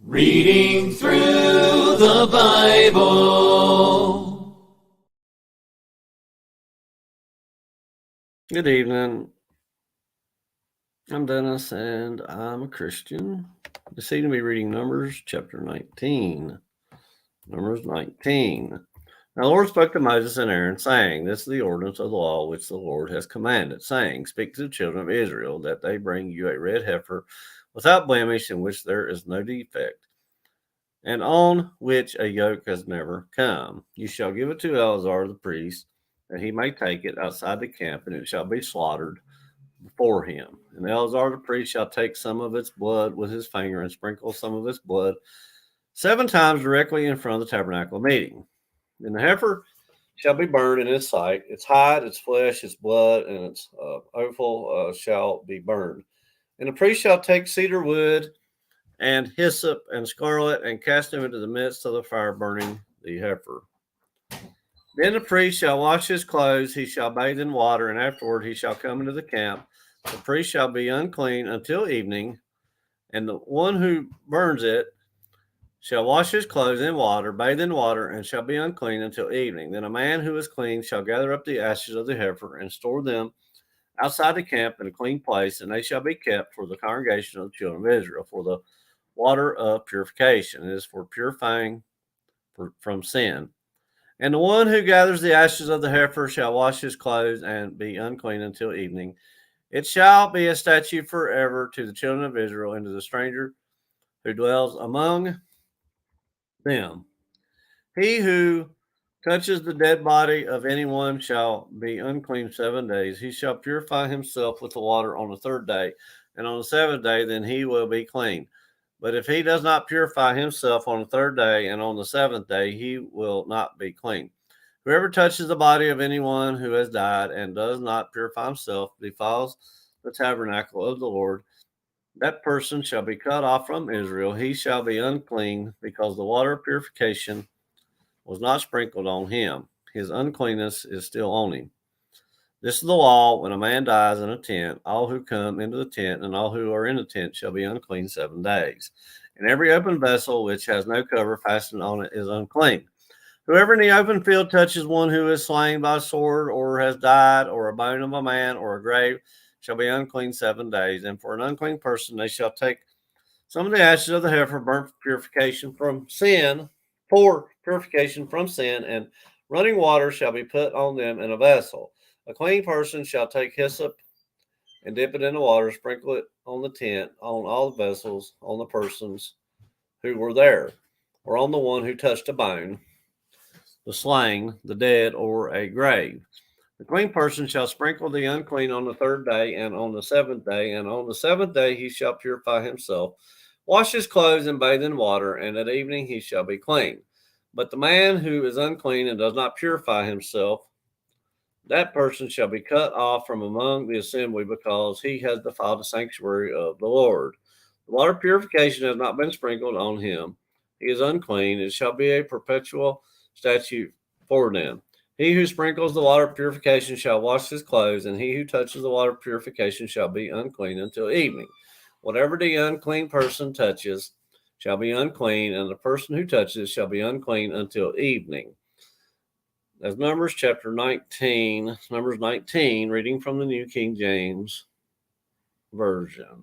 Reading through the Bible. Good evening. I'm Dennis, and I'm a Christian. This evening we'll be reading Numbers chapter 19. Numbers 19. Now the Lord spoke to Moses and Aaron, saying, This is the ordinance of the law which the Lord has commanded, saying, Speak to the children of Israel, that they bring you a red heifer without blemish, in which there is no defect, and on which a yoke has never come. You shall give it to Eleazar the priest, that he may take it outside the camp, and it shall be slaughtered before him. And Eleazar the priest shall take some of its blood with his finger and sprinkle some of its blood 7 times directly in front of the tabernacle meeting. Then the heifer shall be burned in its sight. Its hide, its flesh, its blood, and its offal shall be burned. And the priest shall take cedar wood and hyssop and scarlet and cast them into the midst of the fire, burning the heifer. Then the priest shall wash his clothes, he shall bathe in water, and afterward he shall come into the camp. The priest shall be unclean until evening, and the one who burns it shall wash his clothes in water, bathe in water, and shall be unclean until evening. Then a man who is clean shall gather up the ashes of the heifer and store them outside the camp in a clean place, and they shall be kept for the congregation of the children of Israel, for the water of purification. It is for purifying from sin. And the one who gathers the ashes of the heifer shall wash his clothes and be unclean until evening. It shall be a statute forever to the children of Israel and to the stranger who dwells among them. He who touches the dead body of anyone shall be unclean 7 days. He shall purify himself with the water on the 3rd day, and on the 7th day then he will be clean. But if he does not purify himself on the 3rd day and on the 7th day, he will not be clean. Whoever touches the body of anyone who has died and does not purify himself defiles the tabernacle of the Lord. That person shall be cut off from Israel. He shall be unclean, because the water of purification was not sprinkled on him. His uncleanness is still on him. This is the law: when a man dies in a tent, all who come into the tent and all who are in the tent shall be unclean 7 days. And every open vessel which has no cover fastened on it is unclean. Whoever in the open field touches one who is slain by sword, or has died, or a bone of a man, or a grave, shall be unclean 7 days. And for an unclean person they shall take some of the ashes of the heifer, burnt for purification from sin, and running water shall be put on them in a vessel. A clean person shall take hyssop and dip it in the water, sprinkle it on the tent, on all the vessels, on the persons who were there, or on the one who touched a bone, the slain, the dead, or a grave. The clean person shall sprinkle the unclean on the 3rd day and on the 7th day, and on the 7th day he shall purify himself, wash his clothes, and bathe in water, and at evening he shall be clean. But the man who is unclean and does not purify himself, that person shall be cut off from among the assembly, because he has defiled the sanctuary of the Lord. The water of purification has not been sprinkled on him. He is unclean. It shall be a perpetual statute for them. He who sprinkles the water of purification shall wash his clothes, and he who touches the water of purification shall be unclean until evening. Whatever the unclean person touches shall be unclean, and the person who touches it shall be unclean until evening. That's Numbers chapter 19. Numbers 19, reading from the New King James Version.